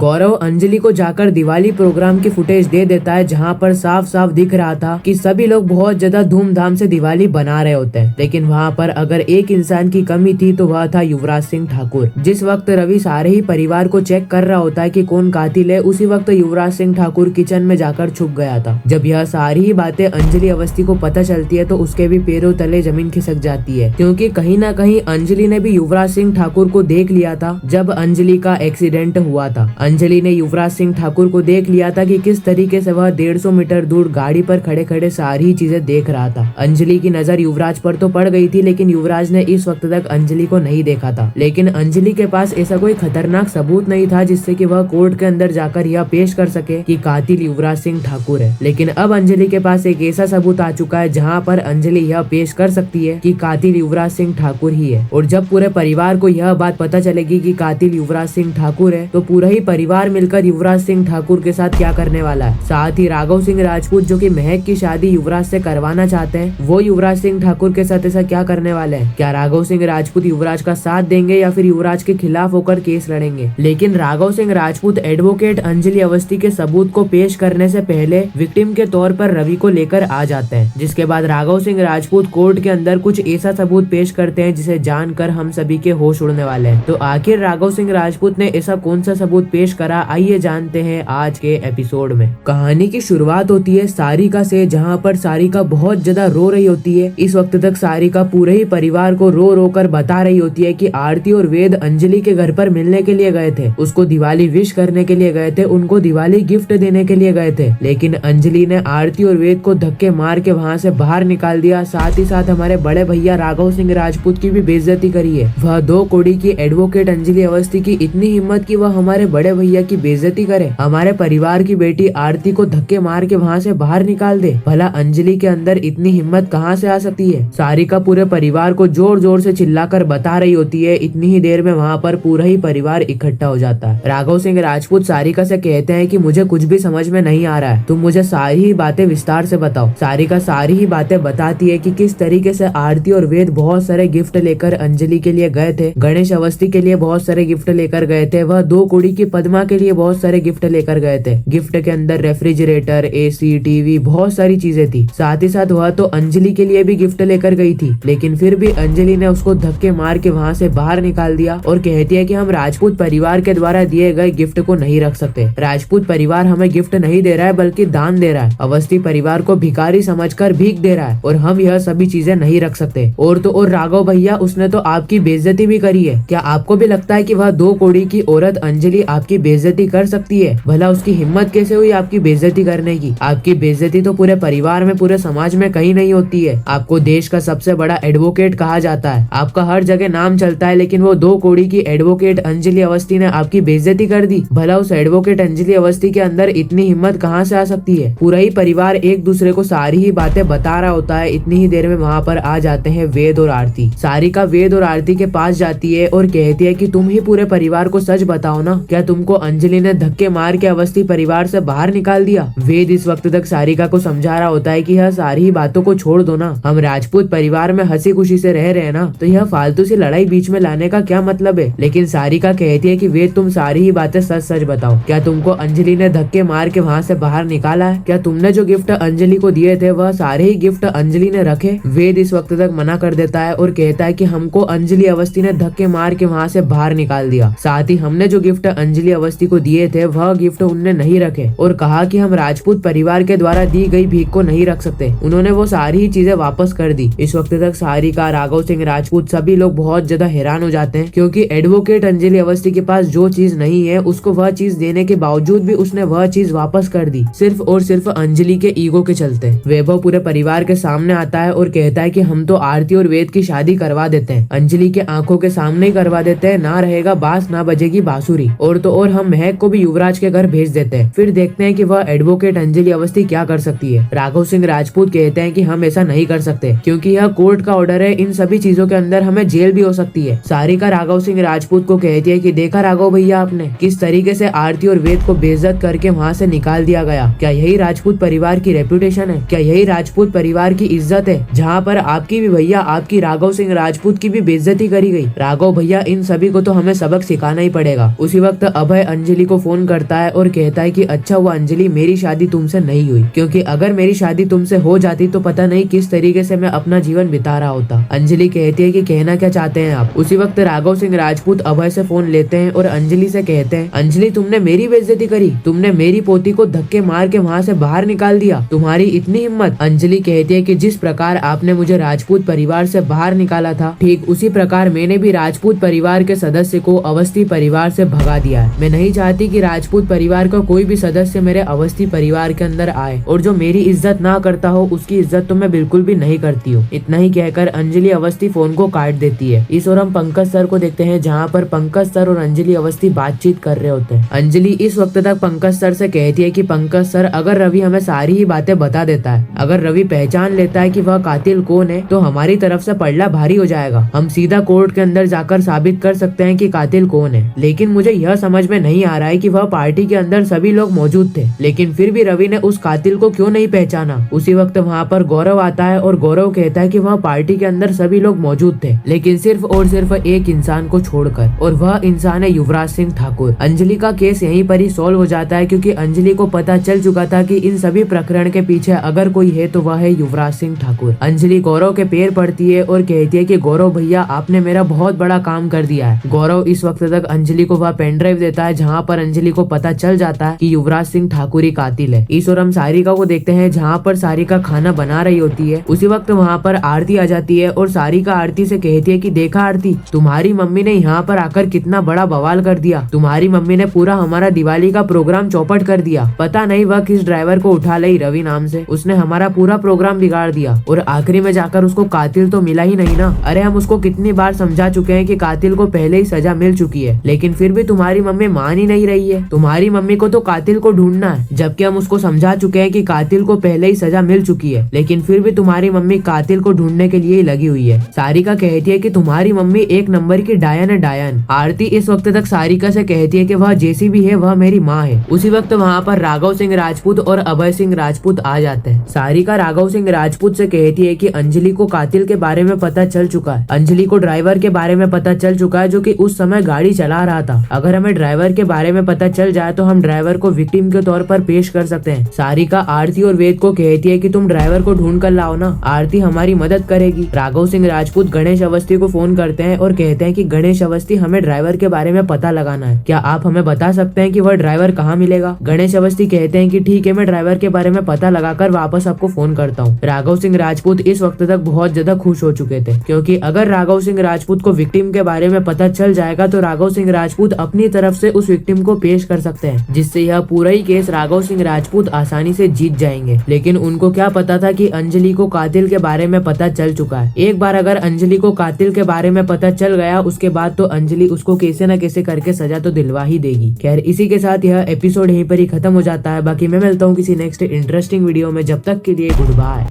गौरव अंजलि को जाकर दिवाली प्रोग्राम की फुटेज दे देता है, जहाँ पर साफ साफ दिख रहा था कि सभी लोग बहुत ज्यादा धूमधाम से दिवाली बना रहे होते हैं। लेकिन वहाँ पर अगर एक इंसान की कमी थी तो वह था युवराज सिंह ठाकुर। जिस वक्त रवि सारे ही परिवार को चेक कर रहा होता है कि कौन कातिल है, उसी वक्त युवराज सिंह ठाकुर किचन में जाकर छुप गया था। जब यह सारी ही बातें अंजलि अवस्थी को पता चलती है तो उसके भी पैरों तले जमीन खिसक जाती है, क्योंकि कहीं ना कहीं अंजलि ने भी युवराज सिंह ठाकुर को देख लिया था जब अंजलि का एक्सीडेंट हुआ था। अंजलि ने युवराज सिंह ठाकुर को देख लिया था कि किस तरीके से वह 150 मीटर दूर गाड़ी पर खड़े खड़े सारी चीजें देख रहा था। अंजलि की नजर युवराज पर तो पड़ गई थी, लेकिन युवराज ने इस वक्त तक अंजलि को नहीं देखा था। लेकिन अंजलि के पास ऐसा कोई खतरनाक सबूत नहीं था जिससे कि वह कोर्ट के अंदर जाकर यह पेश कर सके कि कातिल युवराज सिंह ठाकुर है। लेकिन अब अंजलि के पास एक ऐसा सबूत आ चुका है जहाँ पर अंजलि यह पेश कर सकती है कि कातिल युवराज सिंह ठाकुर ही है। और जब पूरे परिवार को यह बात पता चलेगी कि कातिल युवराज सिंह ठाकुर है, तो पूरा ही परिवार मिलकर युवराज सिंह ठाकुर के साथ क्या करने वाला है। साथ ही राघव सिंह राजपूत जो कि महक की शादी युवराज से करवाना चाहते हैं, वो युवराज सिंह ठाकुर के साथ ऐसा क्या करने वाले हैं। क्या राघव सिंह राजपूत युवराज का साथ देंगे या फिर युवराज के खिलाफ होकर केस लड़ेंगे। लेकिन राघव सिंह राजपूत एडवोकेट अंजलि अवस्थी के सबूत को पेश करने से पहले विक्टिम के तौर पर रवि को लेकर आ जाते हैं, जिसके बाद राघव सिंह राजपूत कोर्ट के अंदर कुछ ऐसा सबूत पेश करते हैं जिसे जानकर हम सभी के होश उड़ने वाले हैं। तो आखिर राघव सिंह राजपूत ने ऐसा कौन सा सबूत पेश करा, आइए जानते हैं आज के एपिसोड में। कहानी की शुरुआत होती है सारिका से, जहाँ पर सारिका बहुत ज्यादा रो रही होती है। इस वक्त तक सारिका पूरे ही परिवार को रो रो कर बता रही होती है कि आरती और वेद अंजलि के घर पर मिलने के लिए गए थे, उसको दिवाली विश करने के लिए गए थे, उनको दिवाली गिफ्ट देने के लिए गए थे। लेकिन अंजलि ने आरती और वेद को धक्के मार के वहाँ से बाहर निकाल दिया। साथ ही साथ हमारे बड़े भैया राघव सिंह राजपूत की भी बेइज्जती करी है। वह 2 कौड़ी की एडवोकेट अंजलि अवस्थी की इतनी हिम्मत की वह हमारे बड़े भैया की बेइज्जती करे, हमारे परिवार की बेटी आरती को धक्के मार के वहाँ से बाहर निकाल दे। भला अंजलि के अंदर इतनी हिम्मत कहाँ से आ सकती है। सारिका पूरे परिवार को जोर जोर से चिल्लाकर बता रही होती है। इतनी ही देर में वहाँ पर पूरा ही परिवार इकट्ठा हो जाता है। राघव सिंह राजपूत सारिका से कहते हैं कि मुझे कुछ भी समझ में नहीं आ रहा है, तुम मुझे सारी ही बातें विस्तार से बताओ। सारिका सारी ही बातें बताती है कि किस तरीके से आरती और वेद बहुत सारे गिफ्ट लेकर अंजलि के लिए गए थे, गणेश अवस्थी के लिए बहुत सारे गिफ्ट लेकर गए थे, वह 2 कौड़ी की पद्मा के लिए बहुत सारे गिफ्ट लेकर गए थे। गिफ्ट के अंदर रेफ्रिजरेटर, एसी, टीवी, बहुत सारी चीजें थी। साथ ही साथ वह तो अंजलि के लिए भी गिफ्ट लेकर गई थी, लेकिन फिर भी अंजलि ने उसको धक्के मार के वहाँ से बाहर निकाल दिया और कहती है कि हम राजपूत परिवार के द्वारा दिए गए गिफ्ट को नहीं रख सकते। राजपूत परिवार हमें गिफ्ट नहीं दे रहा है बल्कि दान दे रहा है। अवस्थी परिवार को भिखारी समझकर भीख दे रहा है और हम यह सभी चीजें नहीं रख सकते। और तो और राघव भैया, उसने तो आपकी बेइज्जती भी करी है। क्या आपको भी लगता है कि वह 2 कौड़ी की औरत अंजलि आपकी बेइज्जती कर सकती है। भला उसकी हिम्मत कैसे हुई आपकी बेइज्जती करने की। आपकी बेइज्जती तो पूरे परिवार में, पूरे समाज में कहीं नहीं होती है। आपको देश का सबसे बड़ा एडवोकेट कहा जाता है, आपका हर जगह नाम चलता है, लेकिन वो 2 कौड़ी की एडवोकेट अंजलि अवस्थी ने आपकी बेइज्जती कर दी। भला उस एडवोकेट अंजलि अवस्थी के अंदर इतनी हिम्मत कहाँ से आ सकती है। पूरा ही परिवार एक दूसरे को सारी ही बातें बता रहा होता है। इतनी ही देर में वहाँ पर आ जाते हैं वेद और आरती। सारिका वेद और आरती के पास जाती है और कहती है कि तुम ही पूरे परिवार को सच बताओ ना, क्या तुमको अंजलि ने धक्के मार के अवस्थी परिवार से बाहर निकाल दिया। वेद इस वक्त तक सारिका को समझा रहा होता है कि यह सारी ही बातों को छोड़ दो ना, हम राजपूत परिवार में हंसी खुशी से रह रहे हैं ना, तो यह फालतू सी लड़ाई बीच में लाने का क्या मतलब है। लेकिन सारिका कहती है कि वेद तुम सारी ही बातें सच सच बताओ, क्या तुमको अंजलि ने धक्के मार के वहाँ से बाहर निकाला है। क्या तुमने जो गिफ्ट अंजलि को दिए थे वह सारे ही गिफ्ट अंजलि ने रखे। वेद इस वक्त तक मना कर देता है और कहता है कि हमको अंजलि अवस्थी ने धक्के मार के वहाँ से बाहर निकाल दिया। साथ ही हमने जो गिफ्ट अंजलि अवस्थी को दिए थे वह गिफ्ट उनने नहीं रखे और कहा कि हम राजपूत परिवार के द्वारा दी गई भीख को नहीं रख सकते। उन्होंने वो सारी ही चीजें वापस कर दी। इस वक्त तक सारिका, राघव सिंह राजपूत सभी लोग बहुत ज्यादा हैरान हो जाते हैं, क्योंकि एडवोकेट अंजलि अवस्थी के पास जो चीज नहीं है उसको वह चीज देने के बावजूद भी उसने वह चीज वापस कर दी, सिर्फ और सिर्फ अंजलि के ईगो के चलते। वैभव पूरे परिवार के सामने आता है और कहता है कि हम तो आरती और वेद की शादी करवा देते हैं, अंजलि के आंखों के सामने ही करवा देते हैं, ना रहेगा बांस ना बजेगी बांसुरी। और तो और हम महक को भी युवराज के घर भेज देते हैं, फिर देखते हैं कि वह एडवोकेट अंजलि अवस्थी क्या कर सकती है। राघव सिंह राजपूत कहते हैं कि हम ऐसा नहीं कर सकते, क्योंकि यह कोर्ट का ऑर्डर है, इन सभी चीजों के अंदर हमें जेल भी हो सकती है। सारिका राघव सिंह राजपूत को कहती है कि देखा राघव भैया आपने किस तरीके से आरती और वेद को बेइज्जत करके वहाँ से निकाल दिया गया। क्या यही राजपूत परिवार की रेपुटेशन है। क्या यही राजपूत परिवार की इज्जत है, जहाँ पर आपकी भी भैया, आपकी राघव सिंह राजपूत की भी बेइज्जती करी गई। राघव भैया इन सभी को तो हमें सबक सिखाना ही पड़ेगा। उसी वक्त अभय अंजलि को फोन करता है और कहता है कि अच्छा हुआ अंजलि मेरी शादी तुमसे नहीं हुई, क्योंकि अगर मेरी शादी तुमसे हो जाती तो पता नहीं किस तरीके से मैं अपना जीवन बिता रहा होता। अंजलि कहती है कि कहना क्या चाहते हैं आप। उसी वक्त राघव सिंह राजपूत अभय से फोन लेते हैं और अंजलि से कहते हैं, अंजलि तुमने मेरी बेइज्जती करी, तुमने मेरी पोती को धक्के मार के वहाँ से बाहर निकाल दिया, तुम्हारी इतनी हिम्मत। अंजलि कहती है कि जिस प्रकार आपने मुझे राजपूत परिवार से बाहर निकाला था, ठीक उसी प्रकार मैंने भी राजपूत परिवार के सदस्य को अवस्थी परिवार से भगा दिया है। मैं नहीं चाहती कि राजपूत परिवार का कोई भी सदस्य मेरे अवस्थी परिवार के अंदर आए, और जो मेरी इज्जत ना करता हो उसकी इज्जत तो मैं बिल्कुल भी नहीं करती हूँ। इतना ही कहकर अंजलि अवस्थी फोन को काट देती है। इस और हम पंकज सर को देखते हैं, जहाँ पर पंकज सर और अंजलि अवस्थी बातचीत कर रहे होते हैं। अंजलि इस वक्त तक पंकज सर से कहती है कि पंकज सर अगर रवि हमें सारी ही बातें बता देता है, अगर रवि पहचान लेता है कि वह कातिल कौन है, तो हमारी तरफ से पलड़ा भारी हो जाएगा। हम सीधा कोर्ट के अंदर जाकर साबित कर सकते हैं कि कातिल कौन है। लेकिन मुझे यह समझ में नहीं आ रहा है कि वह पार्टी के अंदर सभी लोग मौजूद थे, लेकिन फिर भी रवि ने उस कातिल को क्यों नहीं पहचाना। उसी वक्त वहाँ पर गौरव आता है और गौरव कहता है कि वह पार्टी के अंदर सभी लोग मौजूद थे, लेकिन सिर्फ और सिर्फ एक इंसान को छोड़कर, और वह इंसान है युवराज सिंह ठाकुर। अंजलि का केस यहीं पर ही सॉल्व हो जाता है, क्योंकि अंजलि को पता चल चुका था कि इन सभी प्रकरण के पीछे अगर कोई है तो वह है युवराज सिंह ठाकुर। अंजलि गौरव के पैर पड़ती है और कहती है कि गौरव भैया आपने मेरा बहुत बड़ा काम कर दिया है। गौरव इस वक्त तक अंजलि को वह पेन ड्राइव देता है, जहाँ पर अंजलि को पता चल जाता है कि युवराज सिंह ठाकुर ही कातिल है। इस और हम सारिका को देखते हैं, जहाँ पर सारिका खाना बना रही होती है। उसी वक्त वहाँ पर आरती आ जाती है और सारिका आरती से कहती है कि देखा आरती, तुम्हारी मम्मी ने यहाँ पर आकर कितना बड़ा बवाल कर दिया। तुम्हारी मम्मी ने पूरा हमारा दिवाली का प्रोग्राम चौपट कर दिया। पता नहीं वह किस ड्राइवर को उठा लाई रवि नाम से, उसने हमारा पूरा प्रोग्राम बिगाड़ दिया, और आखिरी में जाकर उसको कातिल तो मिला ही नहीं ना। अरे हम उसको कितनी बार समझा चुके हैं कि कातिल को पहले ही सजा मिल चुकी है, लेकिन फिर भी तुम्हारी मम्मी मान ही नहीं रही है। तुम्हारी मम्मी को तो कातिल को ढूंढना है, जबकि हम उसको समझा चुके हैं कि कातिल को पहले ही सजा मिल चुकी है, लेकिन फिर भी तुम्हारी मम्मी कातिल को ढूंढने के लिए ही लगी हुई है। सारिका कहती है कि तुम्हारी मम्मी एक नंबर की डायन है, डायन। आरती इस वक्त तक सारिका से कहती है कि वह जैसी भी है वह मेरी माँ है। उसी वक्त वहाँ पर राघव सिंह राजपूत और अभय सिंह राजपूत आ जाते हैं। सारिका राघव सिंह राजपूत से कहती है कि अंजलि को कातिल के बारे में पता चल चुका है, अंजलि को ड्राइवर के बारे में पता चल चुका है जो कि उस समय गाड़ी चला रहा था। अगर हमें ड्राइवर के बारे में पता चल जाए तो हम ड्राइवर को विक्टिम के तौर पर पेश कर सकते हैं। सारिका आरती और वेद को कहती है कि तुम ड्राइवर को ढूंढ कर लाओ ना, आरती हमारी मदद करेगी। राघव सिंह राजपूत गणेश अवस्थी को फोन करते हैं और कहते हैं कि गणेश अवस्थी हमें ड्राइवर के बारे में पता लगाना है, क्या आप हमें बता सकते हैं कि वह ड्राइवर कहाँ मिलेगा। गणेश अवस्थी कहते हैं कि ठीक है, मैं ड्राइवर के बारे में पता लगाकर वापस आपको फोन करता हूँ। राघव सिंह राजपूत इस वक्त तक बहुत ज्यादा खुश हो चुके थे, क्योंकि अगर राघव सिंह राजपूत को विक्टिम के बारे में पता चल जाएगा तो राघव सिंह राजपूत अपनी तरफ से उस विक्टिम को पेश कर सकते हैं, जिससे यह पूरा ही केस राघव सिंह राजपूत आसानी से जीत जाएंगे। लेकिन उनको क्या पता था कि अंजलि को कातिल के बारे में पता चल चुका है। एक बार अगर अंजलि को कातिल के बारे में पता चल गया, उसके बाद तो अंजलि उसको कैसे न कैसे करके सजा तो दिलवा ही देगी। खैर इसी के साथ यह एपिसोड यहीं पर ही खत्म हो जाता है। बाकी मैं मिलता हूँ किसी नेक्स्ट इंटरेस्टिंग वीडियो में, जब तक के लिए गुड बाय।